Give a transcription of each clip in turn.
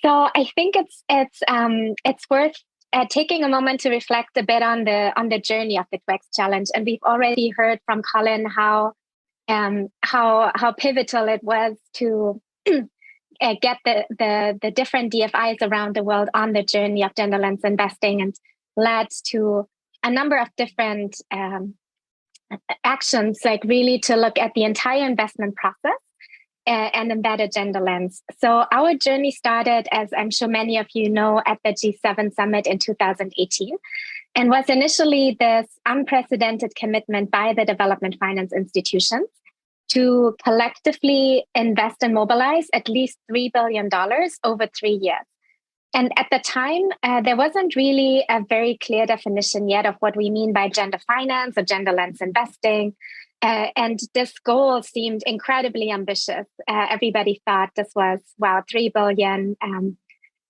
So I think it's worth taking a moment to reflect a bit on the journey of the 2X challenge. And we've already heard from Colin how pivotal it was to get the different DFIs around the world on the journey of gender lens investing, and led to a number of different actions, like really to look at the entire investment process and embed a gender lens. So our journey started, as I'm sure many of you know, at the G7 summit in 2018, and was initially this unprecedented commitment by the development finance institutions to collectively invest and mobilize at least $3 billion over 3 years. And at the time, there wasn't really a very clear definition yet of what we mean by gender finance or gender lens investing. And this goal seemed incredibly ambitious. Everybody thought this was, wow, 3 billion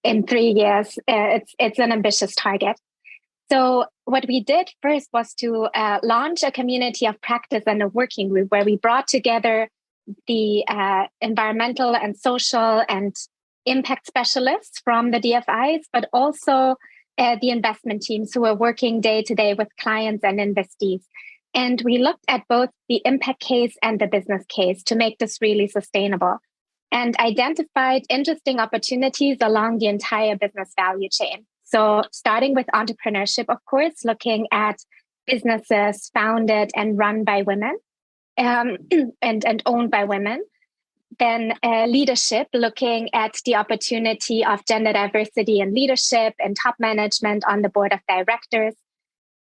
in 3 years. It's an ambitious target. So what we did first was to launch a community of practice and a working group where we brought together the environmental and social and impact specialists from the DFIs, but also the investment teams who were working day to day with clients and investees. And we looked at both the impact case and the business case to make this really sustainable, and identified interesting opportunities along the entire business value chain. So starting with entrepreneurship, of course, looking at businesses founded and run by women and owned by women. Then leadership, looking at the opportunity of gender diversity in leadership and top management on the board of directors.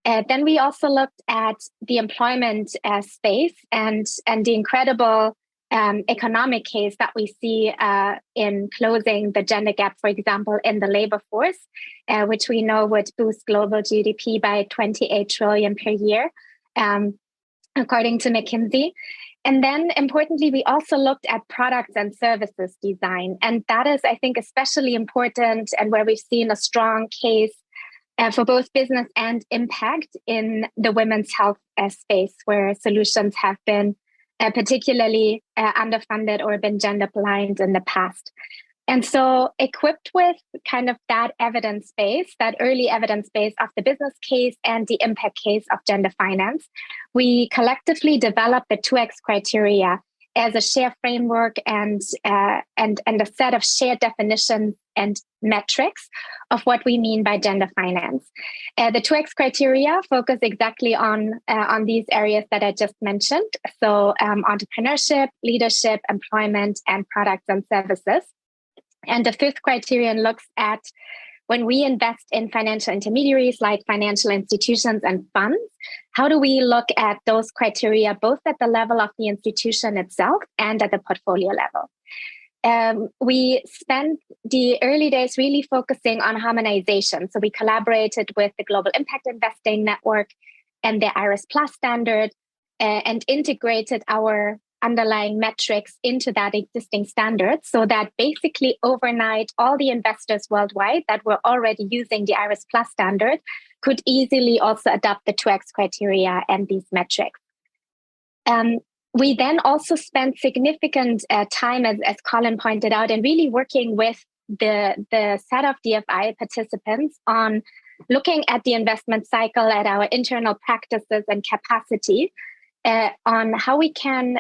Then we also looked at the employment space and the incredible economic case that we see in closing the gender gap, for example, in the labor force, which we know would boost global GDP by 28 trillion per year, according to McKinsey. And then importantly, we also looked at products and services design. And that is, I think, especially important, and where we've seen a strong case for both business and impact in the women's health space, where solutions have been particularly underfunded or been gender blind in the past. And so equipped with kind of that evidence base, that early evidence base of the business case and the impact case of gender finance, we collectively developed the 2X criteria as a shared framework and a set of shared definitions and metrics of what we mean by gender finance. The 2X criteria focus exactly on these areas that I just mentioned. So entrepreneurship, leadership, employment, and products and services. And the fifth criterion looks at when we invest in financial intermediaries like financial institutions and funds, how do we look at those criteria both at the level of the institution itself and at the portfolio level? We spent the early days really focusing on harmonization. So we collaborated with the Global Impact Investing Network and the IRIS Plus standard and integrated our underlying metrics into that existing standard, so that basically overnight all the investors worldwide that were already using the IRIS Plus standard could easily also adopt the 2X criteria and these metrics. We then also spent significant time, as Colin pointed out, in really working with the set of DFI participants on looking at the investment cycle, at our internal practices and capacity, on how we can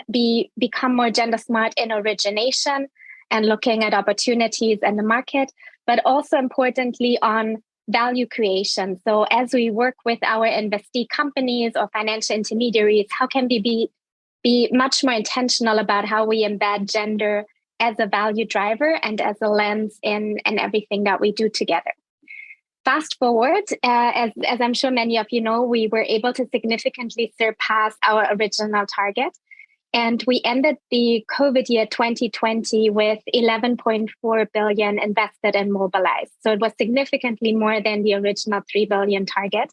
become more gender smart in origination and looking at opportunities in the market, but also importantly on value creation. So as we work with our investee companies or financial intermediaries, how can we be much more intentional about how we embed gender as a value driver and as a lens in everything that we do together? Fast forward, as I'm sure many of you know, we were able to significantly surpass our original target. And we ended the COVID year 2020 with 11.4 billion invested and mobilized. So it was significantly more than the original 3 billion target.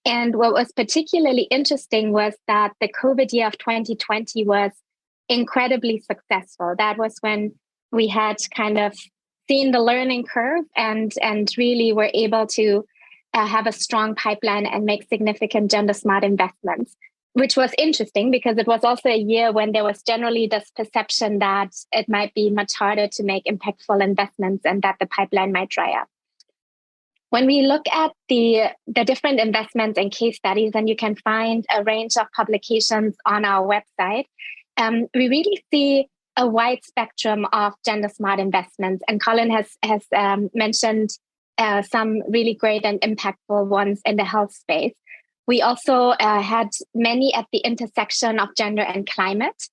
And what was particularly interesting was that the COVID year of 2020 was incredibly successful. That was when we had kind of seen the learning curve and really were able to have a strong pipeline and make significant gender smart investments. which was interesting because it was also a year when there was generally this perception that it might be much harder to make impactful investments and that the pipeline might dry up. When we look at the different investments and case studies, and you can find a range of publications on our website, we really see a wide spectrum of gender smart investments. And Colin has mentioned some really great and impactful ones in the health space. We also had many at the intersection of gender and climate,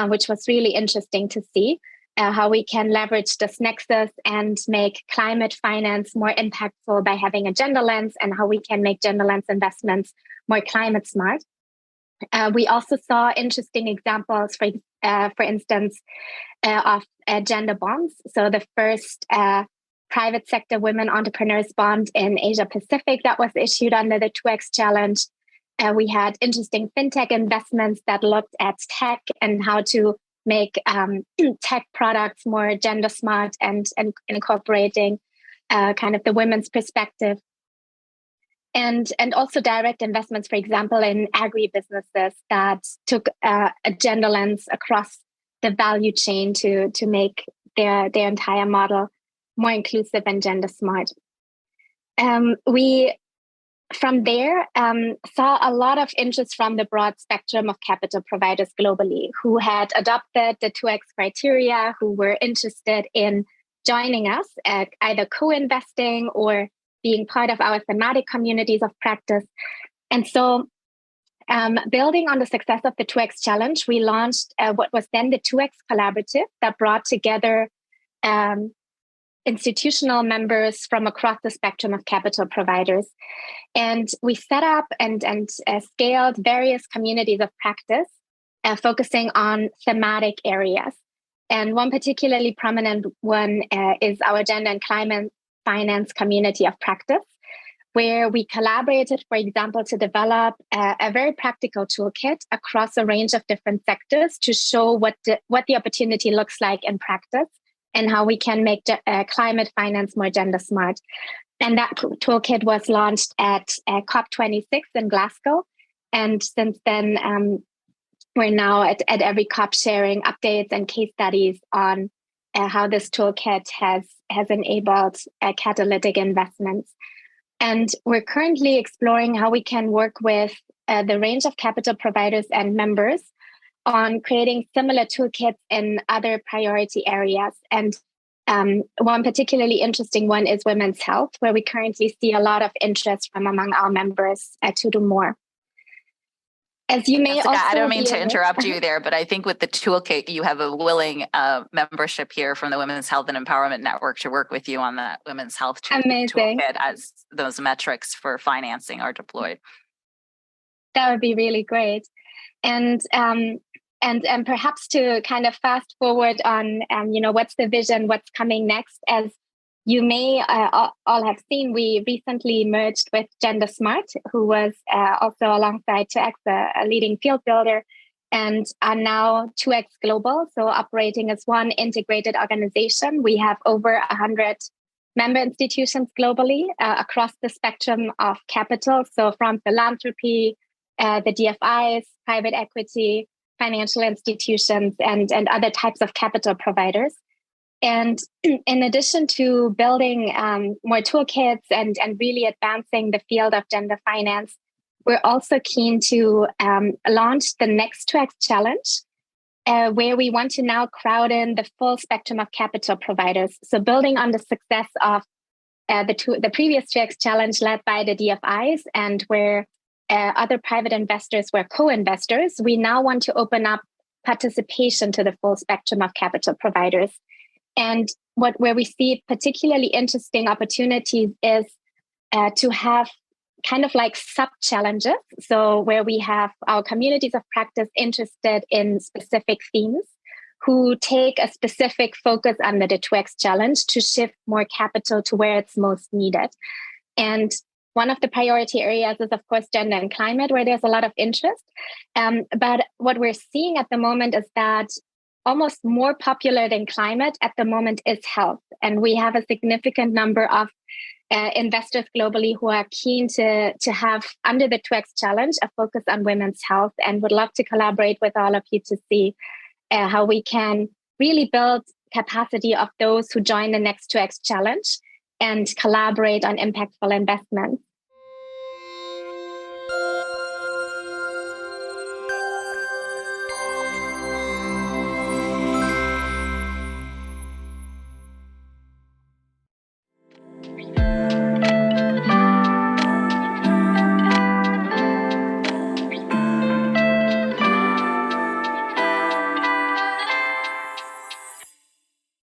which was really interesting to see. How we can leverage this nexus and make climate finance more impactful by having a gender lens, and how we can make gender lens investments more climate smart. We also saw interesting examples, for instance, of gender bonds. So the first private sector women entrepreneurs bond in Asia Pacific that was issued under the 2X challenge. We had interesting fintech investments that looked at tech and how to make tech products more gender smart and incorporating kind of the women's perspective. And also direct investments, for example, in agribusinesses that took a gender lens across the value chain to make their entire model more inclusive and gender smart. We from there, saw a lot of interest from the broad spectrum of capital providers globally who had adopted the 2X criteria, who were interested in joining us at either co-investing or being part of our thematic communities of practice. And so building on the success of the 2X challenge, we launched what was then the 2X collaborative that brought together institutional members from across the spectrum of capital providers. And we set up and scaled various communities of practice, focusing on thematic areas. And one particularly prominent one is our gender and climate finance community of practice, where we collaborated, for example, to develop a very practical toolkit across a range of different sectors to show what the opportunity looks like in practice and how we can make climate finance more gender smart. And that toolkit was launched at COP26 in Glasgow. And since then, we're now at every COP sharing updates and case studies on how this toolkit has enabled catalytic investments. And we're currently exploring how we can work with the range of capital providers and members on creating similar toolkits in other priority areas. And one particularly interesting one is women's health, where we currently see a lot of interest from among our members to do more. As you may Jessica, I don't mean to interrupt you there, but I think with the toolkit, you have a willing membership here from the Women's Health and Empowerment Network to work with you on that women's health toolkit as those metrics for financing are deployed. That would be really great. And perhaps to kind of fast forward on, what's the vision, what's coming next. As you may all have seen, we recently merged with Gender Smart, who was also alongside 2X, a leading field builder, and are now 2X Global, so operating as one integrated organization. We have over 100 member institutions globally across the spectrum of capital, so from philanthropy, the DFIs, private equity, financial institutions, and other types of capital providers. And in addition to building more toolkits and really advancing the field of gender finance, we're also keen to launch the next 2X challenge, where we want to now crowd in the full spectrum of capital providers. So building on the success of the previous 2X challenge led by the DFIs, and where other private investors were co-investors, we now want to open up participation to the full spectrum of capital providers. And where we see particularly interesting opportunities is to have kind of like sub-challenges. So where we have our communities of practice interested in specific themes who take a specific focus under the 2X challenge to shift more capital to where it's most needed. And one of the priority areas is, of course, gender and climate, where there's a lot of interest. But what we're seeing at the moment is that almost more popular than climate at the moment is health. And we have a significant number of investors globally who are keen to have, under the 2X challenge, a focus on women's health, and would love to collaborate with all of you to see how we can really build capacity of those who join the next 2X challenge and collaborate on impactful investments.